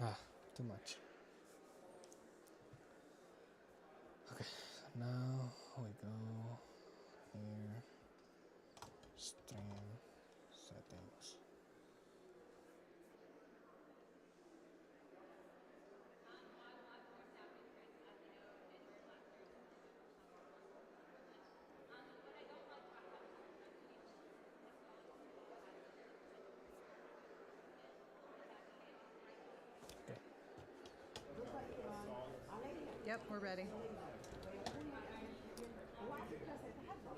Ah, too much. Okay, so now we go here, stream settings. Okay. Yep, we're ready.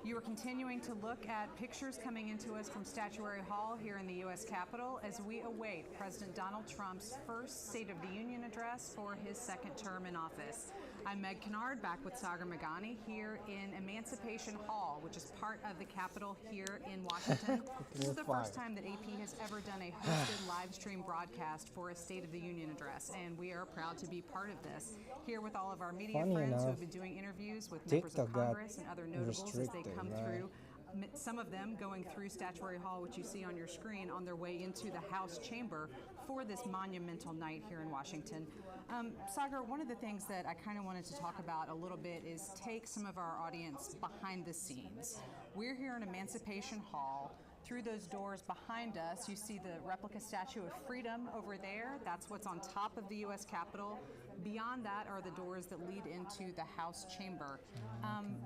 You are continuing to look at pictures coming into us from Statuary Hall here in the U.S. Capitol as we await President Donald Trump's first State of the Union address for his second term in office. I'm Meg Kennard, back with Sagar Magani here in Emancipation Hall, which is part of the Capitol here in Washington. This is the first time that AP has ever done a hosted live stream broadcast for a State of the Union address, and we are proud to be part of this. Here with all of our media Funny friends who enough, have been doing interviews with members of TikTok got Congress and other notables as they restricted, come right? through. Some of them going through Statuary Hall, which you see on your screen, on their way into the House chamber for this monumental night here in Washington. Sagar, one of the things that I kind of wanted to talk about a little bit is take some of our audience behind the scenes. We're here in Emancipation Hall. Through those doors behind us, you see the replica Statue of Freedom over there. That's what's on top of the U.S. Capitol. Beyond that are the doors that lead into the House chamber.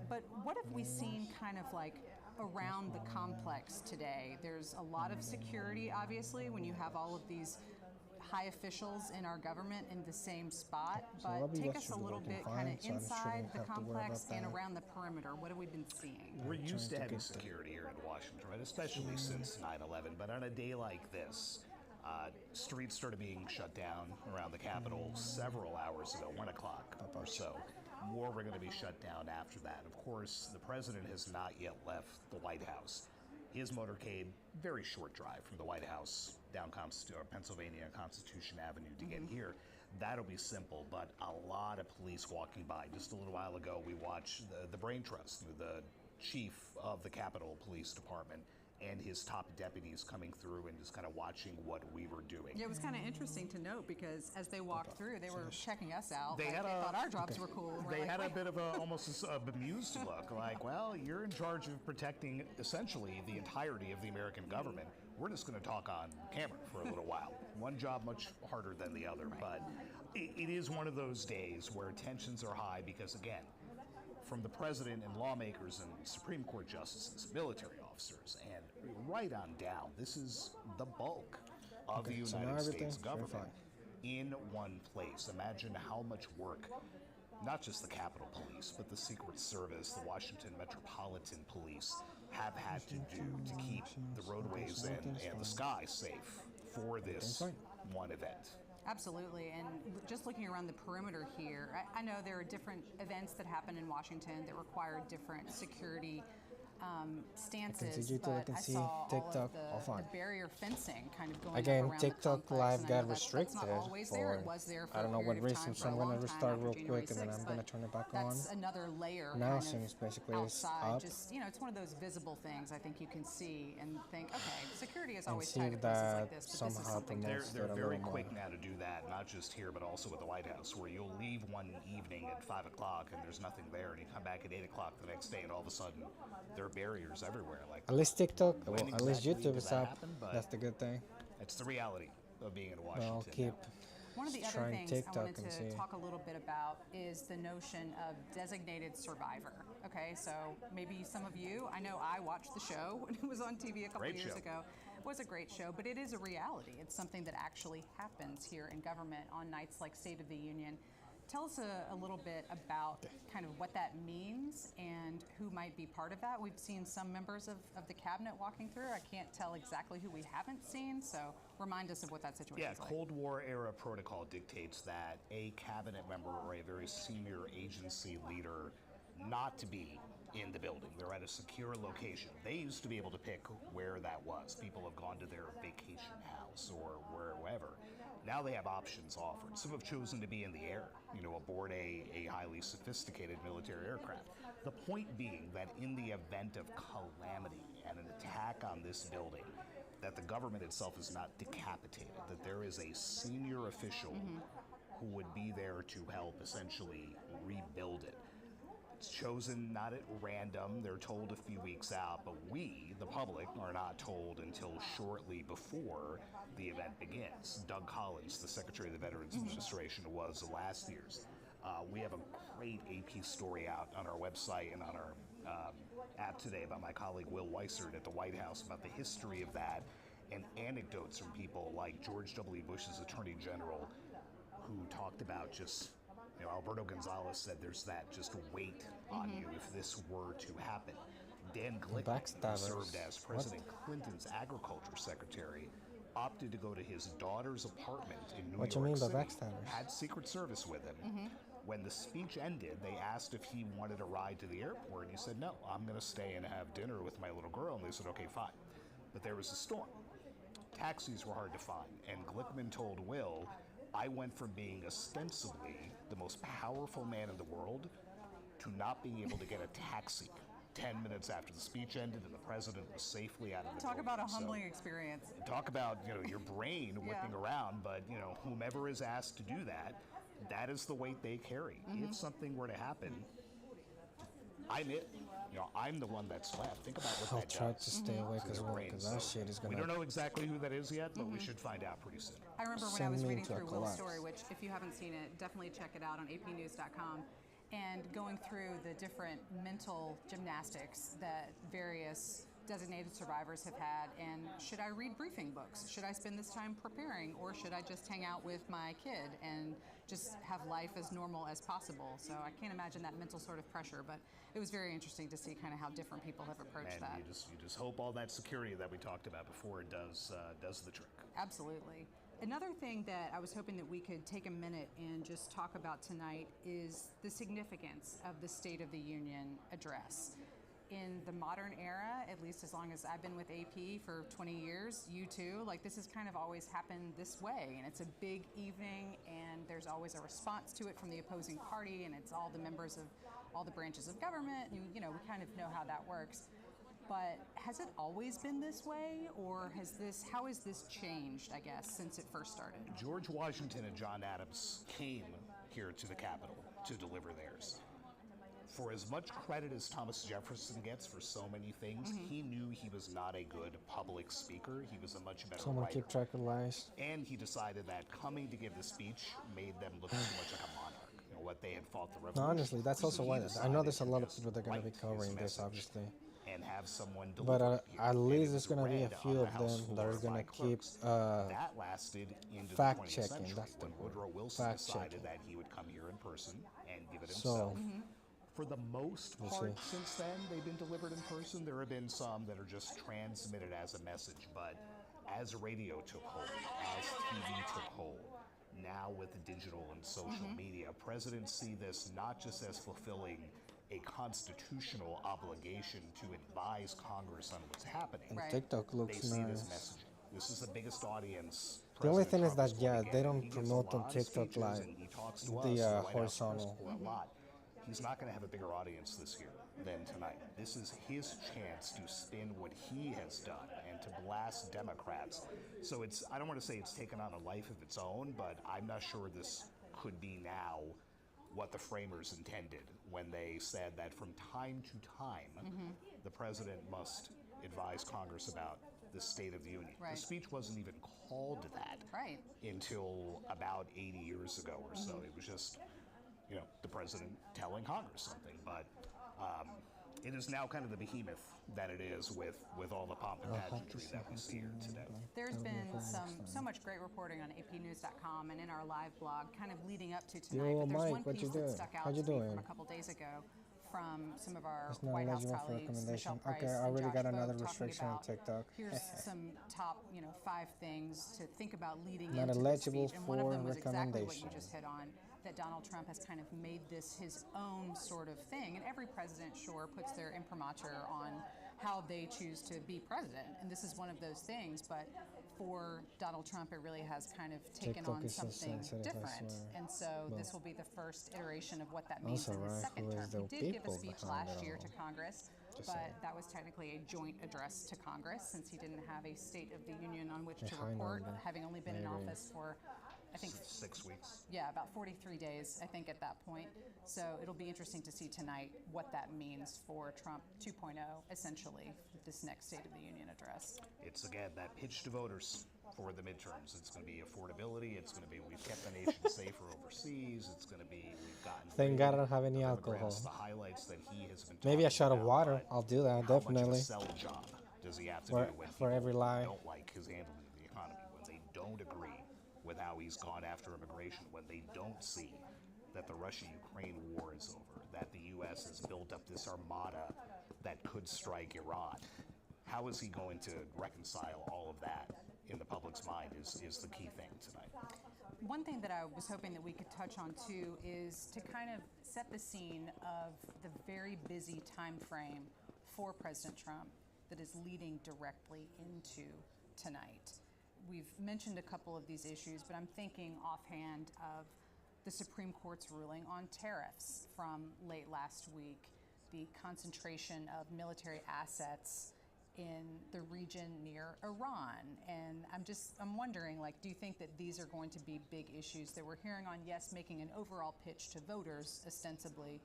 But what have we seen kind of like around the complex today? There's a lot of security, obviously, when you have all of these high officials in our government in the same spot, but lobby take us a yesterday little working bit fine, kind of so I'm sure inside we'll the have to worry complex about and that. around the perimeter. What have we been seeing? We're used to trying to having get the- security here in Washington, right? Especially since 9/11. But on a day like this, streets started being shut down around the Capitol several hours ago, 1 o'clock or so. More were going to be shut down after that. Of course, the president has not yet left the White House. His motorcade, very short drive from the White House down Pennsylvania Constitution Avenue to get here. That'll be simple, but a lot of police walking by. Just a little while ago, we watched the Brain Trust, the chief of the Capitol Police Department, and his top deputies coming through and just kind of watching what we were doing. Yeah, it was kind of interesting to note because as they walked through, they were checking us out. They Like, had they a- thought our jobs were cool. And we're They like, had a "Wait." bit of almost a bemused look, like, well, you're in charge of protecting essentially the entirety of the American government. We're just going to talk on camera for a little while. One job much harder than the other, but it is one of those days where tensions are high because, again, from the president and lawmakers and Supreme Court justices, military officers, and right on down, this is the bulk of the so now United States everything's government verified. in one place. Imagine how much work, not just the Capitol Police, but the Secret Service, the Washington Metropolitan Police have had to do to keep the roadways and the sky safe for this one event. Absolutely, and just looking around the perimeter here, I know there are different events that happen in Washington that require different security stances, YouTube, I but can I see saw all TikTok, of all the fine. barrier fencing kind of going Again, up around TikTok the complex, Live and I got know that's restricted not always there. It for was there for I don't a know what period of reason, time, so for a I'm long gonna time restart after real January quick and then 6th, I'm gonna but turn it back that's on. another layer Now kind since of basically it's outside. up. Just, it's one of those visible things I think you can see and think, okay, security is And always see tight at if places that like this, but this is somehow something promotes different. They're that a very little quick more. now to do that, not just here, but also at the White House, where you'll leave one evening at 5 o'clock and there's nothing there, and you come back at 8 o'clock the next day, and all of a sudden there are barriers everywhere. Like, At least TikTok, when well, at least exactly YouTube did is that up. happen? But That's the good thing. it's the reality of being in But Washington. I'll keep One of the other trying things I TikTok wanted and to see. talk a little bit about is the notion of designated survivor. Okay, so maybe some of you, I know I watched the show when it was on TV a couple Great years show. ago. It was a great show, but it is a reality. It's something that actually happens here in government on nights like State of the Union. Tell us a little bit about kind of what that means and who might be part of that. We've seen some members of the cabinet walking through. I can't tell exactly who we haven't seen, so remind us of what that situation Yeah, is like. Cold War era protocol dictates that a cabinet member or a very senior agency leader not to be in the building. They're at a secure location. They used to be able to pick where that was. People have gone to their vacation house or wherever. Now they have options offered. Some have chosen to be in the air, aboard a highly sophisticated military aircraft. The point being that in the event of calamity and an attack on this building, that the government itself is not decapitated, that there is a senior official who would be there to help essentially rebuild it. It's chosen not at random, they're told a few weeks out, but we, the public, are not told until shortly before the event begins. Doug Collins, the Secretary of the Veterans Administration, was last year's. We have a great AP story out on our website and on our app today about my colleague Will Weissert at the White House about the history of that and anecdotes from people like George W. Bush's Attorney General who talked about just, Alberto Gonzales said there's that just weight on you if this were to happen. Dan Glickman, who served as President Clinton's Agriculture Secretary, opted to go to his daughter's apartment in New York City, had Secret Service with him. When the speech ended, they asked if he wanted a ride to the airport, and he said, no, I'm going to stay and have dinner with my little girl. And they said, okay, fine. But there was a storm. Taxis were hard to find, and Glickman told Will, I went from being ostensibly the most powerful man in the world to not being able to get a taxi 10 minutes after the speech ended and the president was safely out of the Talk building. about a humbling experience. Talk about, your brain whipping around, but, whomever is asked to do that, that is the weight they carry. If something were to happen, I'm it. I'm the one that's left. Think about what that does. I'll try to stay awake as well, brain. because that shit is going We to... don't know exactly who that is yet, but we should find out pretty soon. I remember when I Send was me reading into a through Will's collapse. story, which if you haven't seen it, definitely check it out on apnews.com, and going through the different mental gymnastics that various designated survivors have had, and should I read briefing books? Should I spend this time preparing, or should I just hang out with my kid and just have life as normal as possible? So I can't imagine that mental sort of pressure, but it was very interesting to see kind of how different people have approached And that. you just hope all that security that we talked about before does the trick. Absolutely. Another thing that I was hoping that we could take a minute and just talk about tonight is the significance of the State of the Union address. In the modern era, at least as long as I've been with AP for 20 years, you too, this has kind of always happened this way. And it's a big evening, and there's always a response to it from the opposing party, and it's all the members of all the branches of government, and we kind of know how that works. But has it always been this way, or how has this changed, I guess, since it first started? George Washington and John Adams came here to the Capitol to deliver theirs. For as much credit as Thomas Jefferson gets for so many things, he knew he was not a good public speaker. He was a much better Someone writer. keep track of lies. And he decided that coming to give the speech made them look too much like a monarch. What they had fought the revolution. No, honestly, that's also He why I know there's a lot of decided people that are going to be just write covering his this, message obviously. and have someone But deliver it here. at And least it there's was going to be a read few on the of House them that are floor going by to keep clerks. That lasted into fact the 20th checking, century that's the when word. Woodrow Wilson Fact decided checking. that he would come here in person and give it So- himself. For the most part, since then, they've been delivered in person. There have been some that are just transmitted as a message, but as radio took hold, as TV took hold, now with the digital and social media, presidents see this not just as fulfilling a constitutional obligation to advise Congress on what's happening. Right. TikTok They looks see this nice. messaging. This is the biggest audience. The only President thing is Trump that, is going to they get. don't He gives promote a on lot of TikTok speeches Live and he talks to the, us, White House press horizontal. corps, a lot. He's not going to have a bigger audience this year than tonight. This is his chance to spin what he has done and to blast Democrats. So I don't want to say it's taken on a life of its own, but I'm not sure this could be now what the framers intended when they said that from time to time, the president must advise Congress about the State of the Union. Right. The speech wasn't even called that Right. until about 80 years ago or so. It was just, the president telling Congress something. But it is now kind of the behemoth that it is with all the pomp and pageantry that we see here today. There's been so much great reporting on apnews.com and in our live blog kind of leading up to tonight. Yo, But there's Mike, one what piece you that doing? stuck out How you to me doing? from a couple days ago from some of our It's not White House eligible for colleagues, recommendation. Michelle Price Okay, I and already Josh got Bogue, another talking restriction on about TikTok. Here's some top, 5 things to think about leading Not into this eligible speech, and one of for them was exactly what you recommendation. just hit on. That Donald Trump has kind of made this his own sort of thing. And every president, sure, puts their imprimatur on how they choose to be president. And this is one of those things. But for Donald Trump, it really has kind of taken TikTok on is so something sensitive, I different. swear. And so this will be the first iteration of what that means Also, in his right, second who term. is the He did give a people speech behind last it year all? to Congress but that was technically a joint address to Congress since he didn't have a State of the Union on which to Behind report, on that. having only been in Maybe. office for, I think, 6 weeks. yeah, about 43 days, I think, at that point. So it'll be interesting to see tonight what that means for Trump 2.0, essentially, this next State of the Union address. It's, again, that pitch to voters for the midterms. It's going to be affordability. It's going to be we've kept the nation safer overseas. It's going to be we've gotten Thank rid God I don't have any of alcohol. immigrants, the highlights that he has been Maybe a talking shot of about, water. but I'll do that, how definitely. much of a sell job does he have to For- do when for every people lie. don't like his handling of the economy, when they don't agree with how he's gone after immigration, when they don't see that the Russia-Ukraine war is over, that the U.S. has built up this armada that could strike Iran? How is he going to reconcile all of that in the public's mind is the key thing tonight. One thing that I was hoping that we could touch on too is to kind of set the scene of the very busy time frame for President Trump that is leading directly into tonight. We've mentioned a couple of these issues, but I'm thinking offhand of the Supreme Court's ruling on tariffs from late last week, the concentration of military assets in the region near Iran. And I'm wondering, like, do you think that these are going to be big issues that we're hearing on, yes, making an overall pitch to voters ostensibly,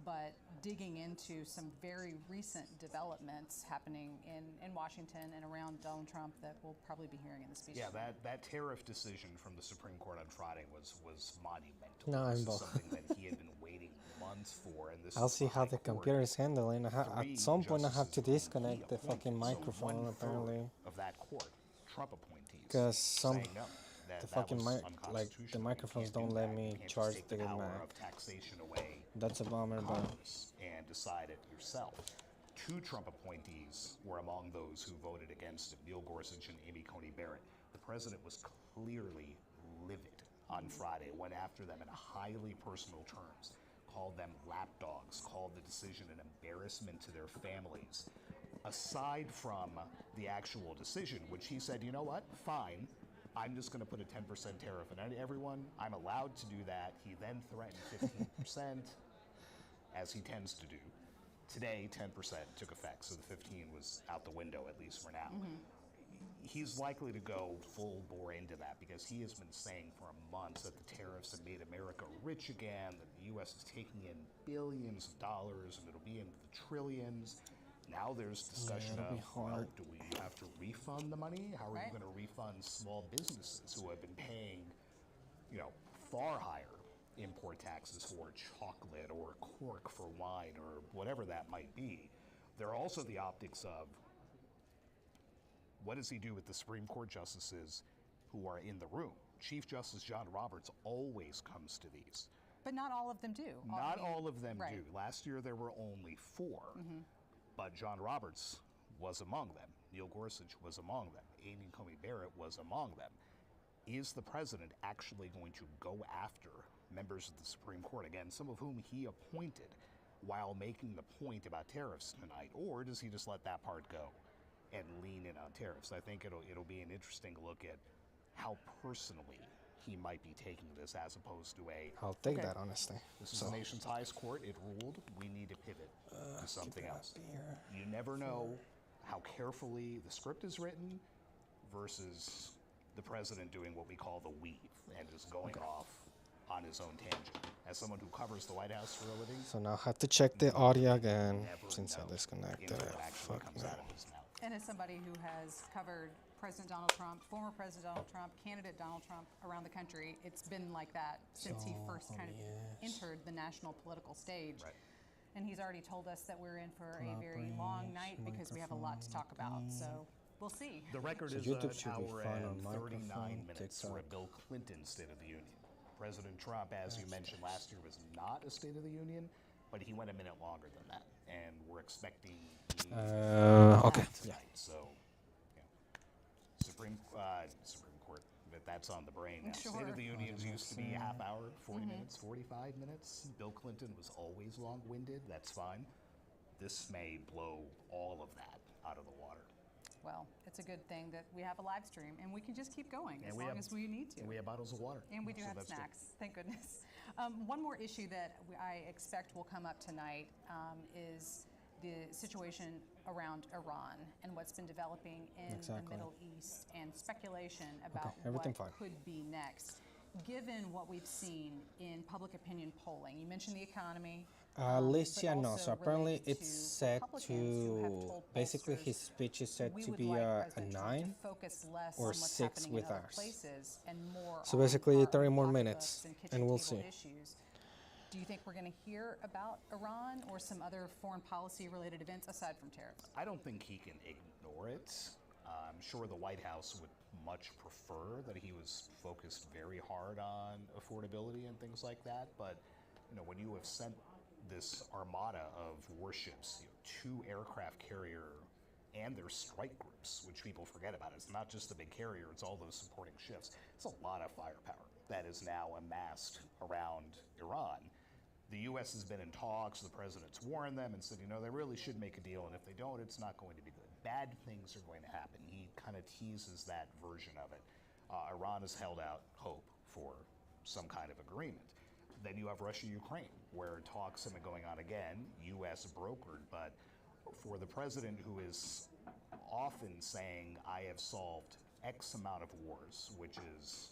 but digging into some very recent developments happening in Washington and around Donald Trump that we'll probably be hearing in the speech. Yeah, tonight. that tariff decision from the Supreme Court on Friday was monumental. No, this I'm is both. something that he had been waiting months for, and this I'll is see the how high the court. computer is handling. Three At some point, I have to justices who he disconnect the appointed. fucking So microphone, one-third apparently. of that court, Trump appointees, 'Cause some- saying no, the that fucking was like, the unconstitutional. You microphones can't do don't let that. me You can't just charge take the the power Mac. of taxation away That's a bummer, but Congress and decide it yourself. Two Trump appointees were among those who voted against it, Neil Gorsuch and Amy Coney Barrett. The president was clearly livid on Friday, went after them in highly personal terms, called them lapdogs, called the decision an embarrassment to their families. Aside from the actual decision, which he said, you know what, fine, I'm just going to put a 10% tariff on everyone. I'm allowed to do that. He then threatened 15%, as he tends to do. Today, 10% took effect, so the 15 was out the window, at least for now. He's likely to go full bore into that because he has been saying for months that the tariffs have made America rich again, that the U.S. is taking in billions of dollars and it'll be in the trillions. Now there's discussion it'll of, be well, hard. do we have to refund the money? How are Right. you going to refund small businesses who have been paying, far higher import taxes for chocolate or cork for wine or whatever that might be? There are also the optics of, what does he do with the Supreme Court justices who are in the room? Chief Justice John Roberts always comes to these. But not all of them do. Not all of them right. do. Last year there were only 4, but John Roberts was among them. Neil Gorsuch was among them. Amy Coney Barrett was among them. Is the president actually going to go after members of the Supreme Court, again, some of whom he appointed, while making the point about tariffs tonight, or does he just let that part go and lean in on tariffs? I think it'll be an interesting look at how personally he might be taking this, as opposed to I'll take okay, that, honestly. this is So, the nation's highest court. It ruled. We need to pivot to something else. You never know how carefully the script is written versus the president doing what we call the weave and just going off on his own tangent. As someone who covers the White House for a living, so now I have to check the audio again never since I know disconnected what it. actually Fuck comes no. out of his mouth. And as somebody who has covered President Donald Trump, former President Donald Trump, candidate Donald Trump around the country, it's been like that since he first kind of entered the national political stage. Right. And he's already told us that we're in for a very long night because we have a lot to talk about. So we'll see. The record So is YouTube an should be hour fine and on 39 microphone, minutes for a TikTok. Bill Clinton State of the Union. President Trump, as you mentioned last year, was not a State of the Union, but he went a minute longer than that. And we're expecting Okay. tonight. So, Supreme Court, that's on the brain now. Sure. State of the Unions used to be a half hour, 40 minutes, 45 minutes. Bill Clinton was always long-winded. That's fine. This may blow all of that out of the water. Well, it's a good thing that we have a live stream and we can just keep going as we long have- as we need to. And we have bottles of water. And we do So have that's good. snacks, thank goodness. One more issue that I expect will come up tonight is the situation around Iran and what's been developing in Exactly. the Middle East and speculation about everything what fine. could be next. Given what we've seen in public opinion polling, you mentioned the economy. Alicia, but no. also So apparently related it's to set Republicans who have to told basically pollsters, his speech is set we to would be like a President Trump 9. to focus less or on what's 6 happening with in other ours. places and more So on basically our 30 own more pocketbooks minutes, and kitchen and we'll table see. issues. Do you think we're going to hear about Iran or some other foreign policy related events aside from tariffs? I don't think he can ignore it. I'm sure the White House would much prefer that he was focused very hard on affordability and things like that. But when you have sent this armada of warships, 2 aircraft carrier and their strike groups, which people forget about, it's not just the big carrier; it's all those supporting ships. It's a lot of firepower that is now amassed around Iran. The U.S. has been in talks. The president's warned them and said, they really should make a deal, and if they don't, it's not going to be good. Bad things are going to happen. He kind of teases that version of it. Iran has held out hope for some kind of agreement. Then you have Russia-Ukraine, where talks have been going on again, U.S. brokered, but for the president who is often saying, I have solved X amount of wars, which is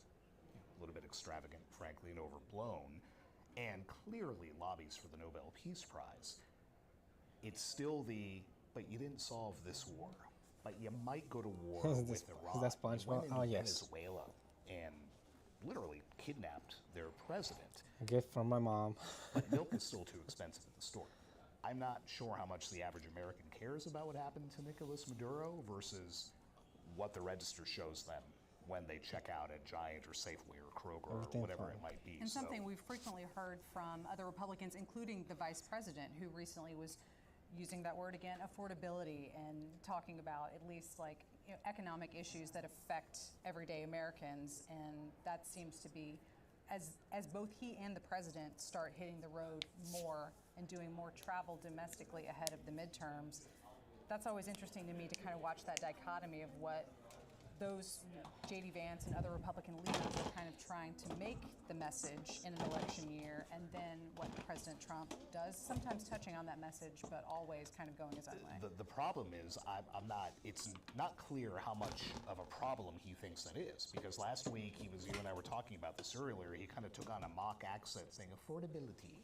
a little bit extravagant, frankly, and overblown, and clearly lobbies for the Nobel Peace Prize, it's still but you didn't solve this war. But you might go to war with Iran. Is that You SpongeBob? went into Oh, yes. Venezuela and literally kidnapped their president. A gift from my mom. But milk is still too expensive at the store. I'm not sure how much the average American cares about what happened to Nicolas Maduro versus what the register shows them when they check out at Giant or Safeway or Kroger Everything or whatever fine. it might be. And So- something we've frequently heard from other Republicans, including the vice president, who recently was using that word again, affordability, and talking about at least economic issues that affect everyday Americans. And that seems to be, as both he and the president start hitting the road more and doing more travel domestically ahead of the midterms, that's always interesting to me to kind of watch that dichotomy of what those J.D. Vance and other Republican leaders are kind of trying to make the message in an election year, and then what President Trump does, sometimes touching on that message, but always kind of going his own way. The problem is, it's not clear how much of a problem he thinks that is, because last week you and I were talking about this earlier, he kind of took on a mock accent saying, affordability.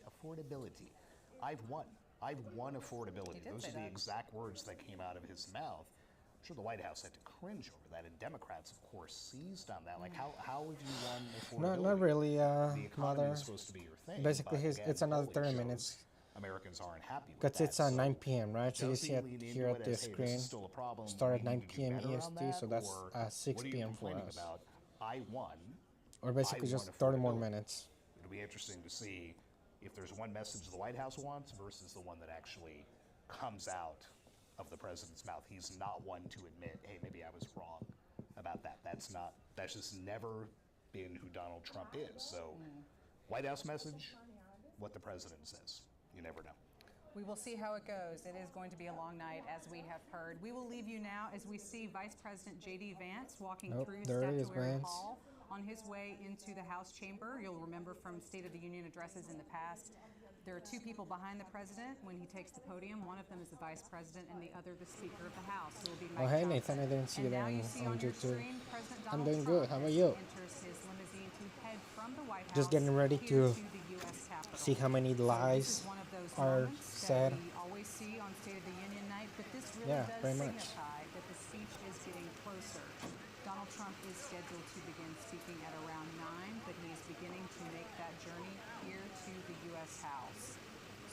I've won affordability. He did Those say are the that. exact words that came out of his mouth. I'm sure the White House had to cringe over that, and Democrats, of course, seized on that. Like, how have you won affordability? Not really, The economy mother. is supposed to be your thing. Basically, but it's again, another polling 30 shows minutes. Americans aren't happy with Because that. it's 9 p.m., right? So you does see he it lean into here it at the as, hey, this screen. is still a problem, Start we at need 9 to do p.m. better on EST, that, so that's or 6 what are you p.m. for complaining us. about? I won. Or basically I just won 30 more affordability. minutes. It'll be interesting to see if there's one message the White House wants versus the one that actually comes out of the president's mouth. He's not one to admit, hey, maybe I was wrong about that. That's just never been who Donald Trump is. So, White House message, what the president says. You never know. We will see how it goes. It is going to be a long night, as we have heard. We will leave you now as we see Vice President J.D. Vance walking Nope, through there he is, Statuary Vance. Hall on his way into the House chamber. You'll remember from State of the Union addresses in the past, there are 2 people behind the president when he takes the podium. One of them is the vice president, and the other the Speaker of the House, who will be Mike Oh, hey, Johnson. Nathan, I didn't see And that now you on see on your YouTube. screen President I'm Donald doing Trump good. How about as you? he enters his limousine to head from the White House Just getting ready here to the U.S. Capitol. see how many So lies this is one of those are moments said. that we always see on State of the Union night, but this really Yeah, does very much. signify that the speech is getting closer. Donald Trump is scheduled to begin speaking at around 9, but he is beginning to make that journey here to the U.S. House.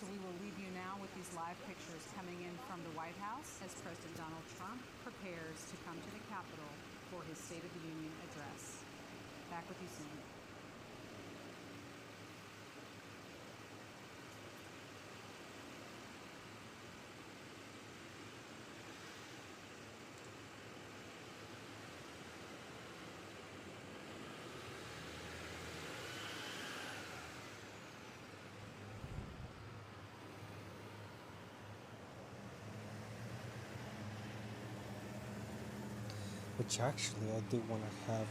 So we will leave you now with these live pictures coming in from the White House as President Donald Trump prepares to come to the Capitol for his State of the Union address. Back with you soon. Which actually I do want to have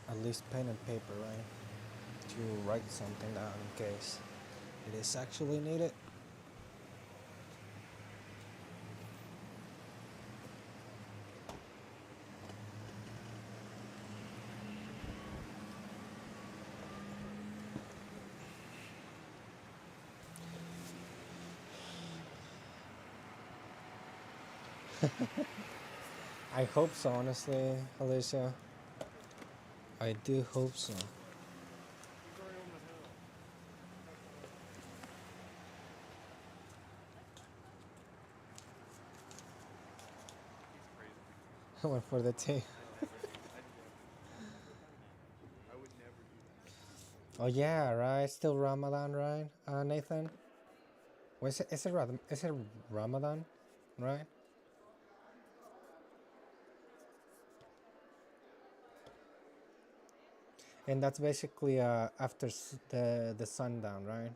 at least pen and paper, right? To write something down in case it is actually needed. I hope so, honestly, Alicia. I do hope so. I went for the tea. Oh yeah, right. Still Ramadan, right? Nathan. Is it Ramadan, right? And that's basically after the sundown, right?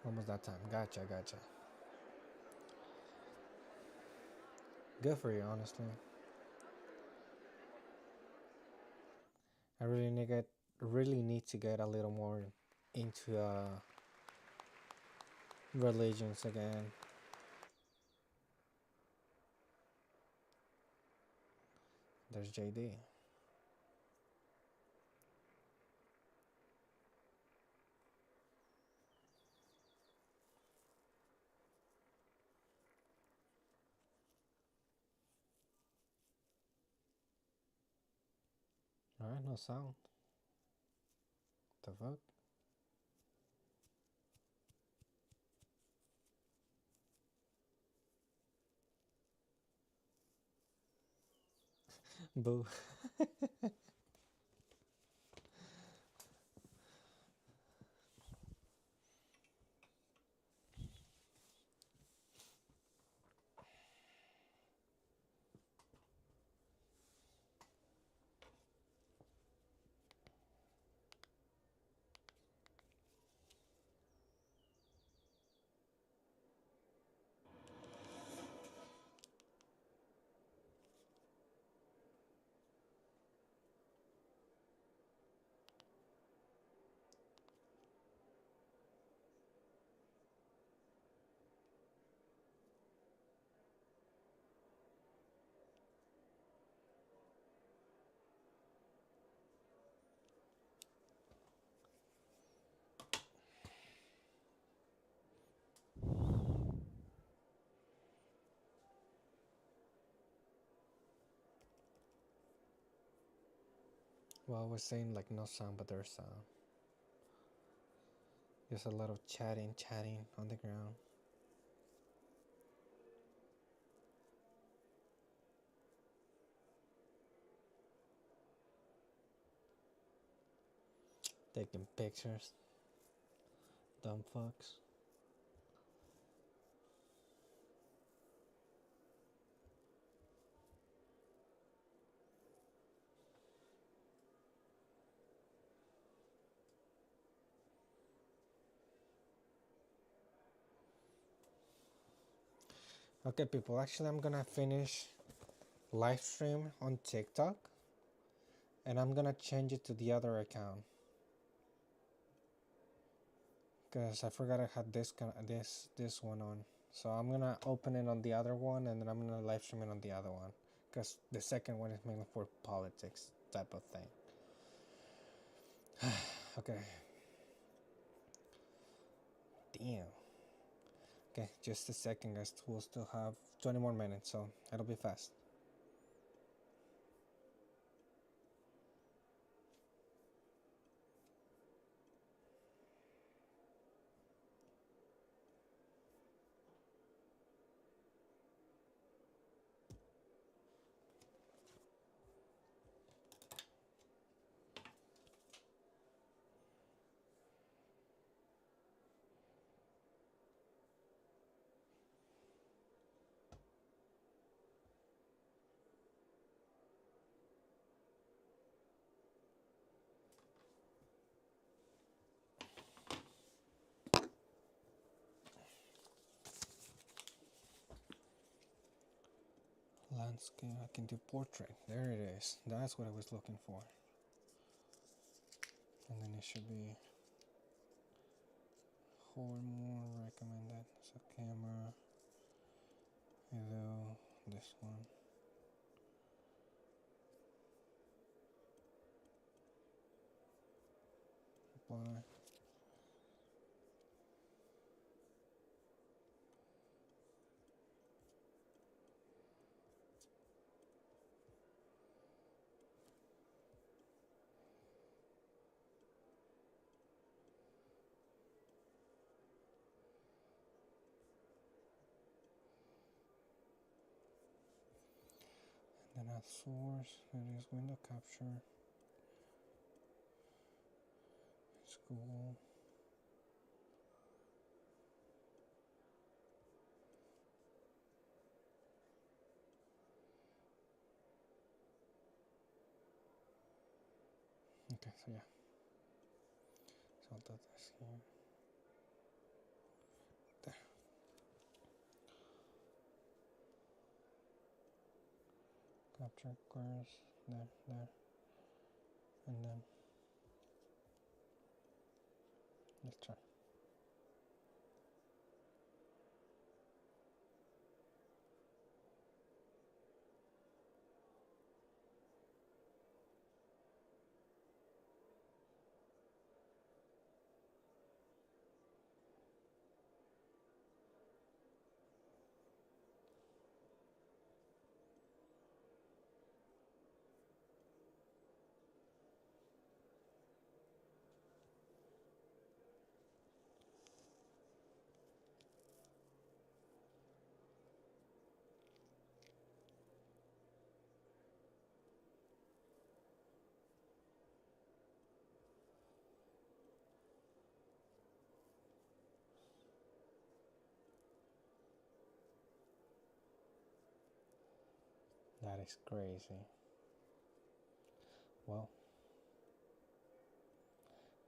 Almost that time. Gotcha, gotcha. Good for you, honestly. I really need to get a little more into religions again. There's JD. Alright, no sound. The fuck? Boo. Well, I was saying like no sound, but there's sound. There's a lot of chatting on the ground. Taking pictures. Dumb fucks. Okay, people. Actually, I'm gonna finish live stream on TikTok, and I'm gonna change it to the other account because I forgot I had this one on. So I'm gonna open it on the other one, and then I'm gonna live stream it on the other one because the second one is mainly for politics type of thing. Okay. Damn. Okay, just a second, guys. We'll still have 20 more minutes, so it'll be fast. Landscape, I can do portrait. There it is. That's what I was looking for. And then it should be hold more recommended. So camera, video, this one. Apply. Then add source, it is window capture. It's Google. Okay, so yeah. So I'll do this here. There. Capture course, there. And then let's try. That is crazy. Well,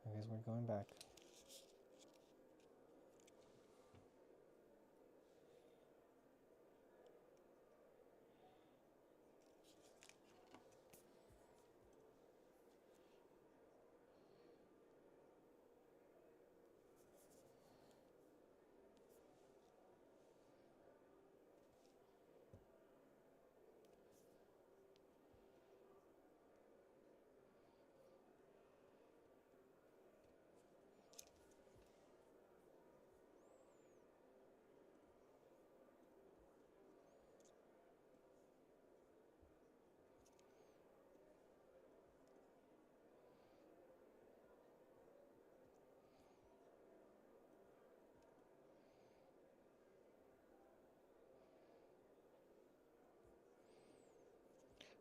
I guess we're going back.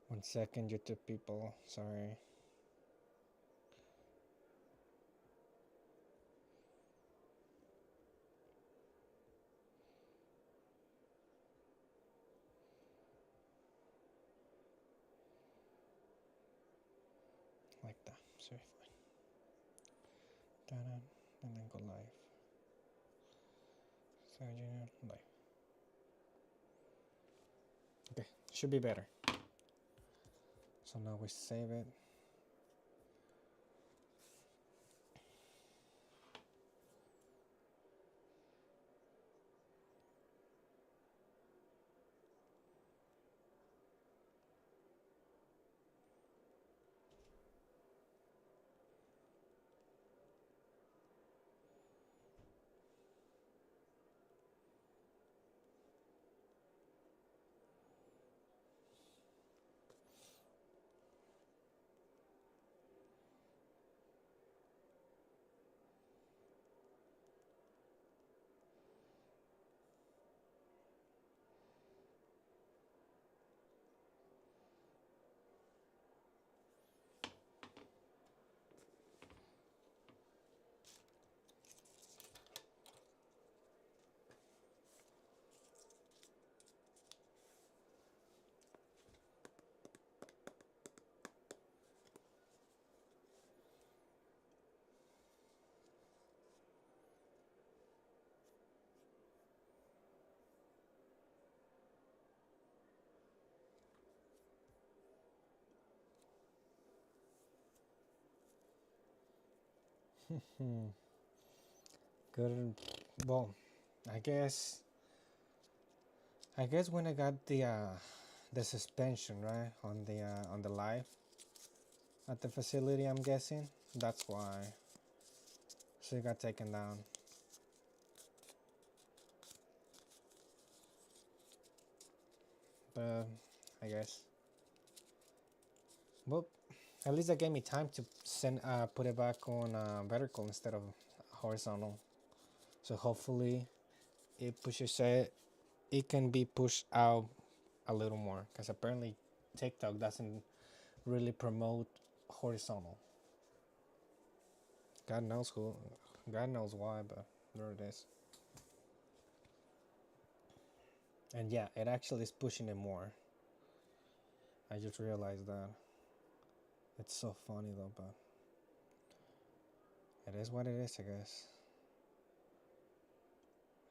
One second, YouTube people. Sorry. Like that. Sorry, fine. Ta-da, and then go live. Surgeon live. Okay, should be better. So now we save it. Good. Well, I guess I guess when I got the suspension right on the live at the facility, I'm guessing that's why she got taken down. But I guess. Well, at least that gave me time to put it back on vertical instead of horizontal. So hopefully it pushes it. It can be pushed out a little more because apparently TikTok doesn't really promote horizontal. God knows who, God knows why, but there it is. And yeah, it actually is pushing it more. I just realized that. It's so funny though, but it is what it is, I guess.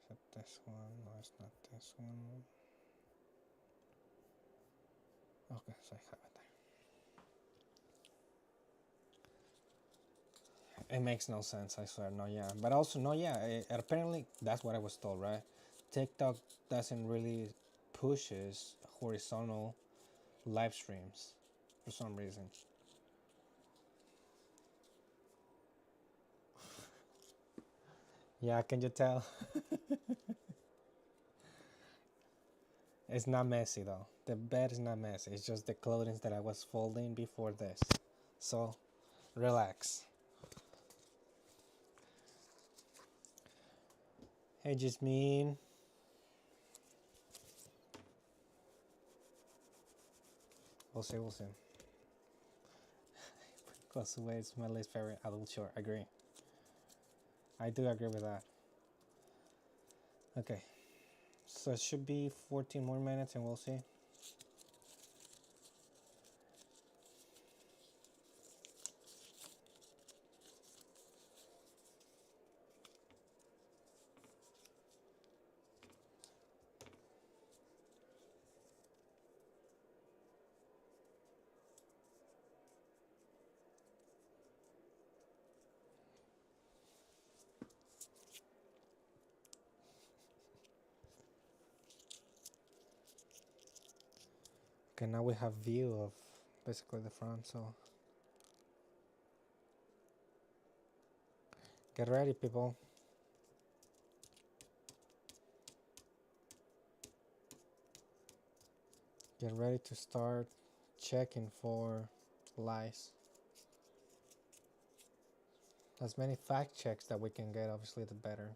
Is it this one? No, it's not this one. Okay, so I have it there. It makes no sense, I swear. No, yeah. But also, no, yeah. Apparently, that's what I was told, right? TikTok doesn't really pushes horizontal live streams for some reason. Yeah, can you tell? It's not messy though. The bed is not messy. It's just the clothing that I was folding before this. So, relax. Hey, Jasmine. We'll see, we'll see. Close away is my least favorite adult short. Agree. I do agree with that. Okay. So it should be 14 more minutes and we'll see. Okay, now we have view of basically the front, so get ready, people. Get ready to start checking for lies. As many fact checks that we can get, obviously, the better.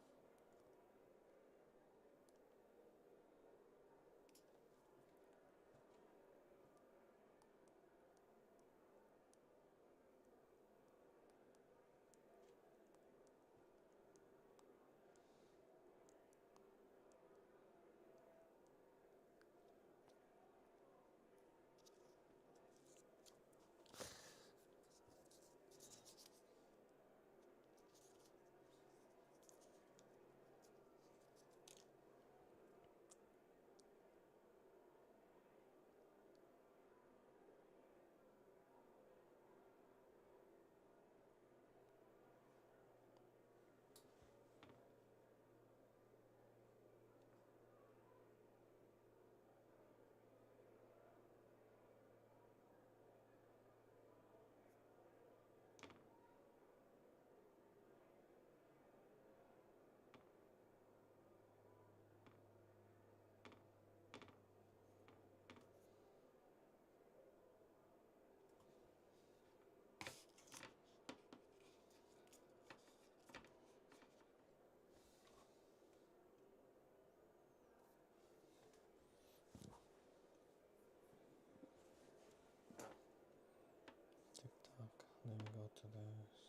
TikTok. Let me go to this.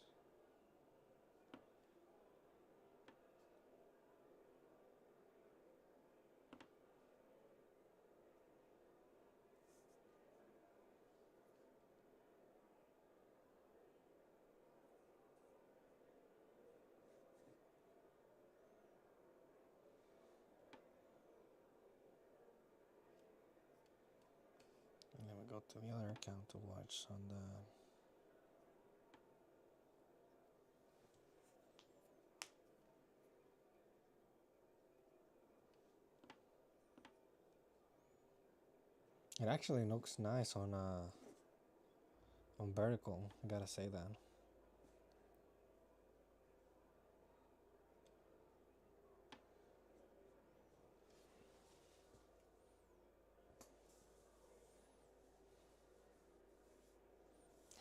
And then we go to the other account to watch on the It actually looks nice on vertical. I gotta say that.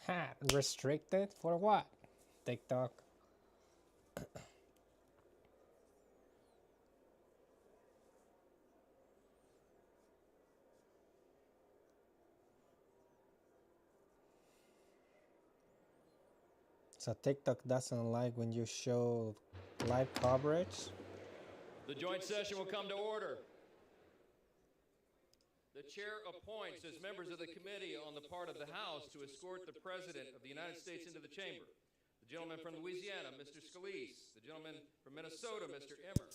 Ha! Restricted for what? TikTok. So TikTok doesn't like when you show live coverage. The joint session will come to order. The chair appoints as members of the committee on the part of the House to escort the President of the United States into the chamber. The gentleman from Louisiana, Mr. Scalise. The gentleman from Minnesota, Mr. Emmer.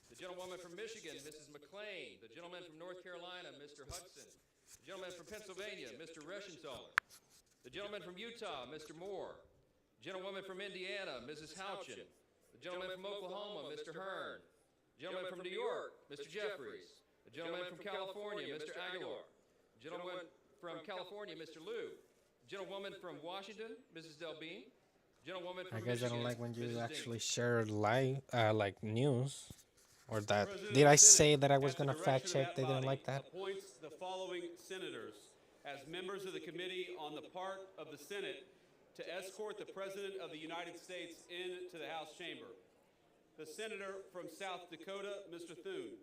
The gentlewoman from Michigan, Mrs. McClain. The gentleman from North Carolina, Mr. Hudson. The gentleman from Pennsylvania, Mr. Reschenthaler. The gentleman from Utah, Mr. Moore. The gentlewoman from Indiana, Mrs. Houchin. The gentleman from Oklahoma, Mr. Hearn. The gentleman from New York, Mr. Jeffries. The gentleman from California, Mr. Aguilar. The gentleman from California, Mr. Liu. The gentlewoman from Washington, Mrs. Delbene. The gentlewoman from I guess I Michigan, don't like when you Mrs. actually Dingle. share live, like news, or that. Did I say that I was gonna fact check? They didn't like that. Appoints the following senators as members of the committee on the part of the Senate to escort the President of the United States into the House chamber. The senator from South Dakota, Mr. Thune.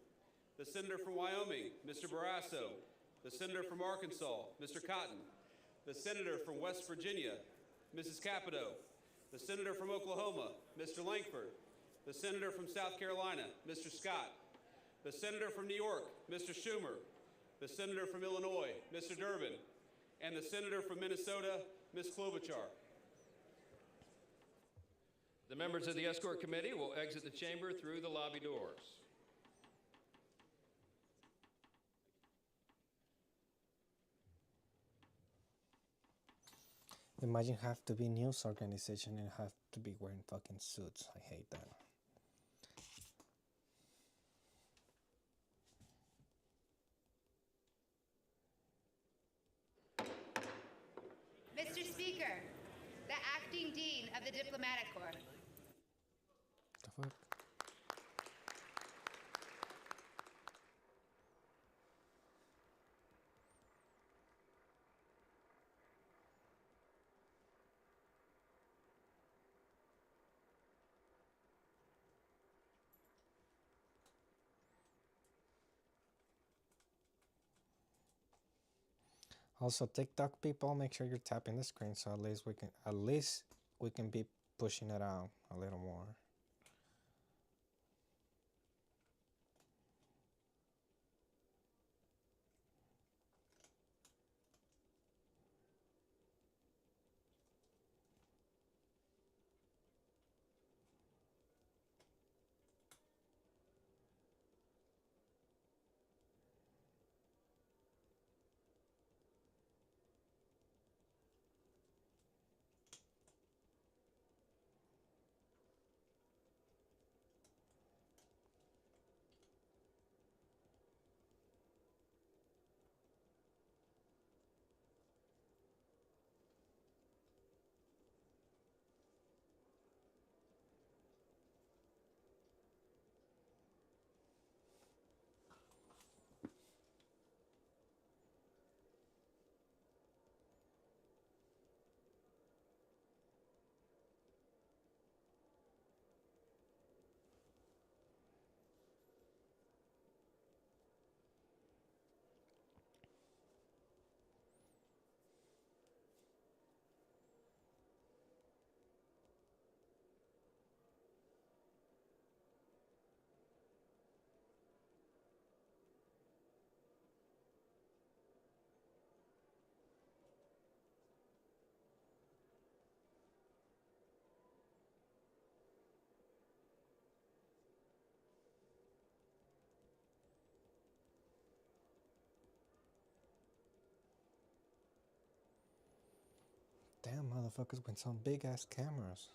The senator from Wyoming, Mr. Barrasso. The senator from Arkansas, Mr. Cotton. The senator from West Virginia, Mrs. Capito. The senator from Oklahoma, Mr. Lankford. The senator from South Carolina, Mr. Scott. The senator from New York, Mr. Schumer. The senator from Illinois, Mr. Durbin. And the senator from Minnesota, Ms. Klobuchar. The members of the escort committee will exit the chamber through the lobby doors. Imagine have to be news organization and have to be wearing fucking suits. I hate that. Mr. Speaker, the acting dean of the Diplomatic Corps. The fuck? Also, TikTok people, make sure you're tapping the screen so at least we can be pushing it out a little more. Damn, motherfuckers with some big ass cameras.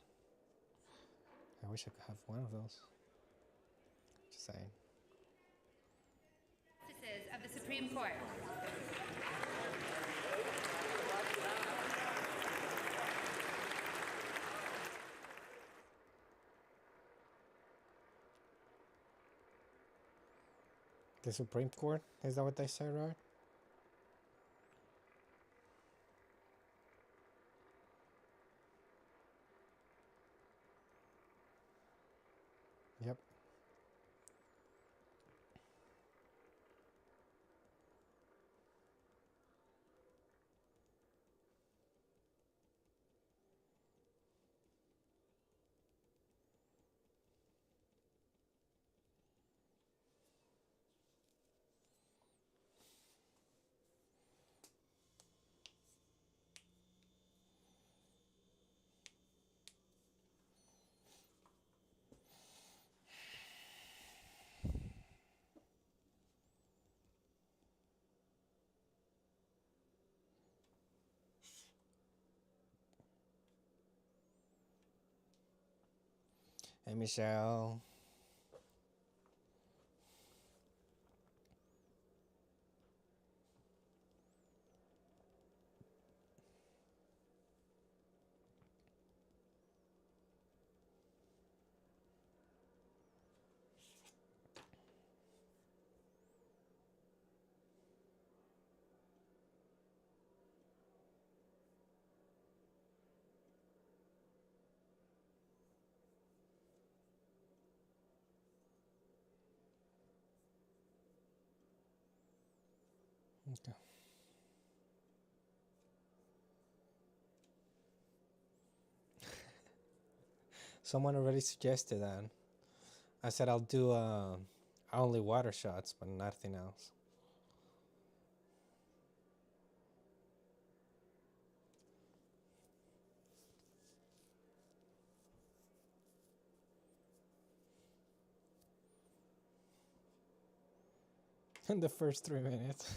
I wish I could have one of those. Just saying. Justices of the Supreme Court. The Supreme Court? Is that what they say, right? Yep. Hey, Michelle. Okay. Someone already suggested that. I said I'll do only water shots, but nothing else. In the first 3 minutes.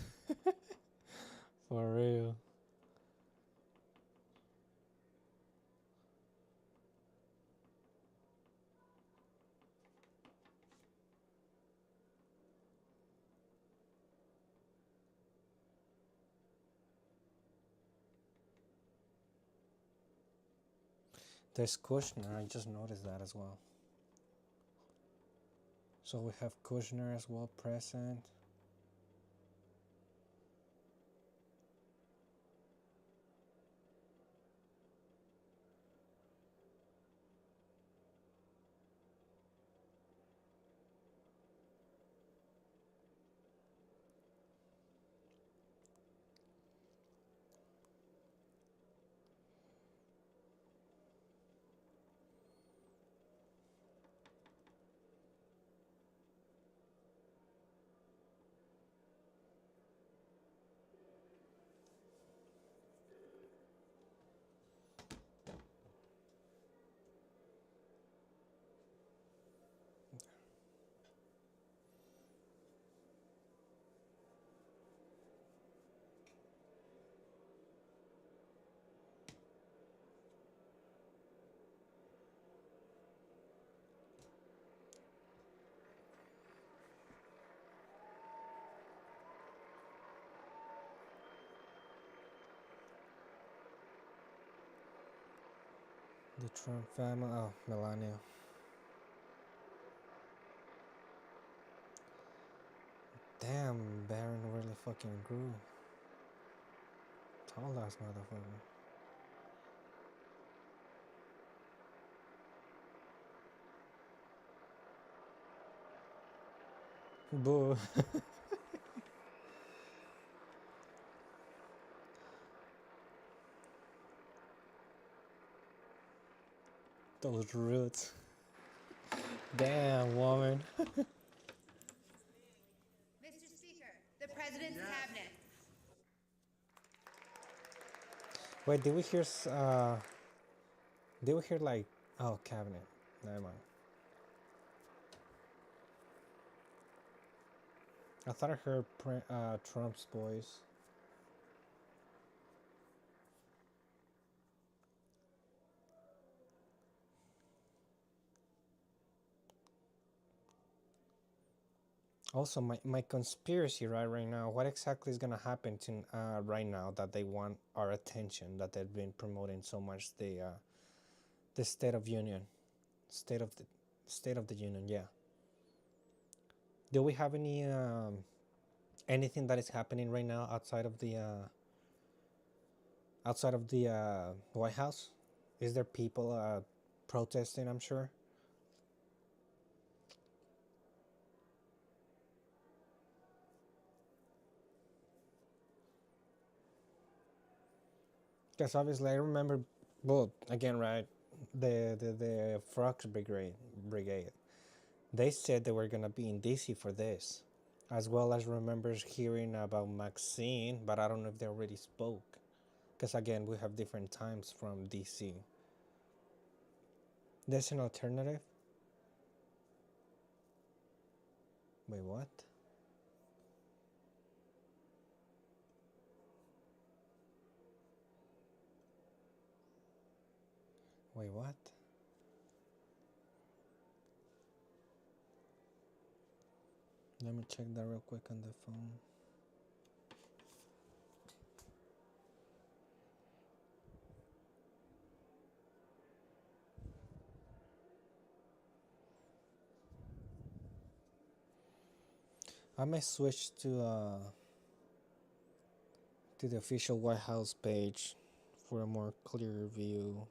For real. There's Kushner. I just noticed that as well. So we have Kushner as well present. The Trump family. Oh, Melania. Damn, Baron really fucking grew. Tall ass motherfucker. Boo. Those roots. Damn, woman. Mr. Speaker, the President's Cabinet. Wait, did we hear like, oh, cabinet. Never mind. I thought I heard Trump's voice. Also, my conspiracy right now, what exactly is gonna happen to right now that they want our attention, that they've been promoting so much the State of Union, State of the Union, yeah. Do we have any anything that is happening right now outside of the White House? Is there people protesting? I'm sure. Because obviously I remember, well, again, right, the Frogs Brigade. They said they were gonna be in DC for this, as well as remembers hearing about Maxine, but I don't know if they already spoke. Because again, we have different times from DC. There's an alternative. Wait, what? Wait, what? Let me check that real quick on the phone. I may switch to the official White House page for a more clear view.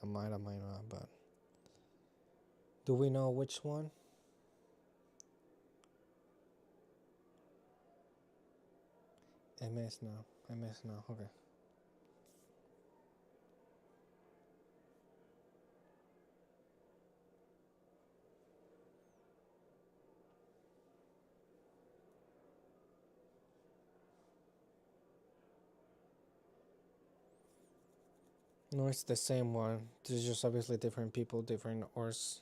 I might not, but do we know which one? MS now, okay. No, it's the same one. There's just obviously different people, different ors.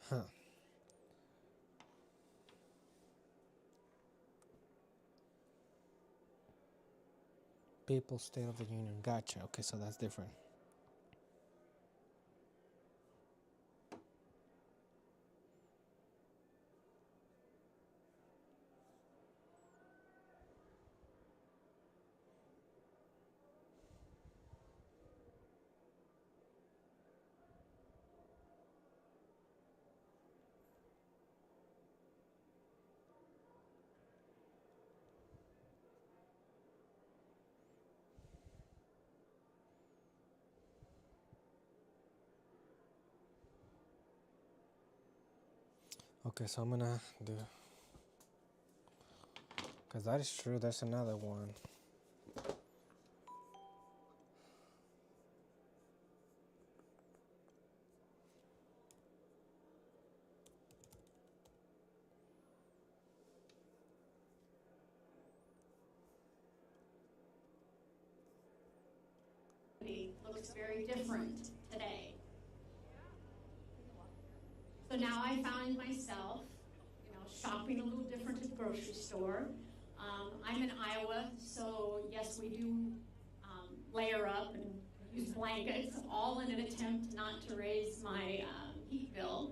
Huh. People's State of the Union. Gotcha. Okay, so that's different. Okay, so I'm gonna do, because that is true. There's another one. Looks very different today. So now I found myself, shopping a little different at the grocery store. I'm in Iowa, so yes, we do layer up and use blankets, all in an attempt not to raise my heat bill.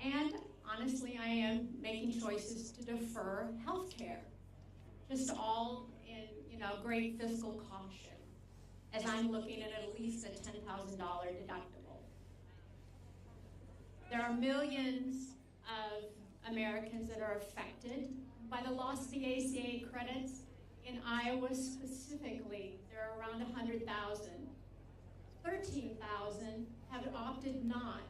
And honestly, I am making choices to defer health care, just all in great fiscal caution, as I'm looking at least a $10,000 deductible. There are millions of Americans that are affected by the loss of the ACA credits. In Iowa specifically, there are around 100,000. 13,000 have opted not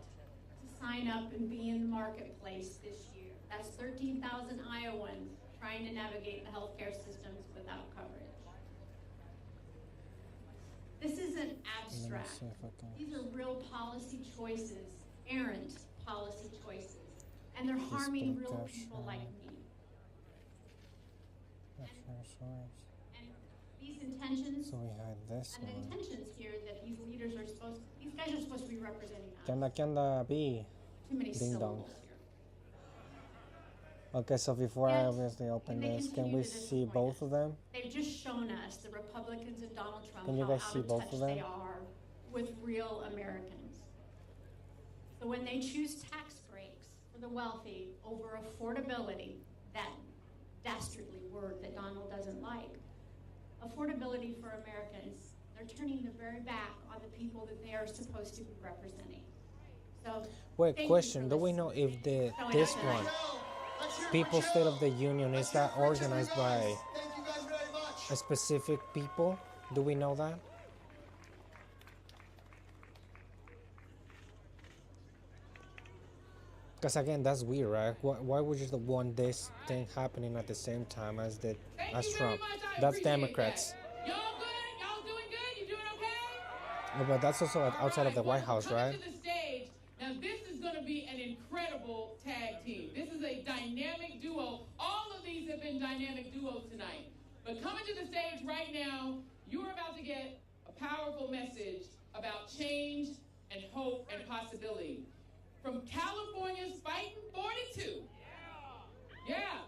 to sign up and be in the marketplace this year. That's 13,000 Iowans trying to navigate the healthcare systems without coverage. This isn't abstract. These are real policy choices, errant policy choices, and they're harming real people like me. And these intentions, So we had this and the one. intentions here that these leaders are these guys are supposed to be representing us. ¿Qué anda, B? Too many Ding dong. syllables here. Okay, so before I Yet, obviously open and they this, can continue we to see disappoint both us. of them? They've just shown us, the Republicans and Donald Trump, Can you how guys out see of both touch of them? they are with real Americans. So when they choose tax breaks for the wealthy over affordability, that dastardly word that Donald doesn't like, affordability for Americans, They're turning their very back on the people that they are supposed to be representing. So, Wait, thank you question. for Do we know listening. if the So this I- one, People's State of the Union, is that organized by Thank you guys very much. a specific people? Do we know that? Because again, that's weird, right? Why would you want this thing happening at the same time as Trump? That's Democrats. Y'all good? Y'all doing good? You doing okay? Oh, but that's also outside of the White House, Coming right? to the stage. Now this is going to be an incredible tag team. This is a dynamic duo. All of these have been dynamic duos tonight. But coming to the stage right now, you are about to get a powerful message about change and hope and possibility. From California's Fighting 42. Yeah.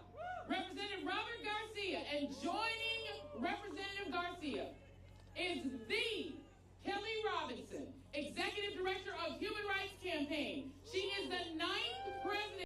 Representative Robert Garcia, and joining Representative Garcia is the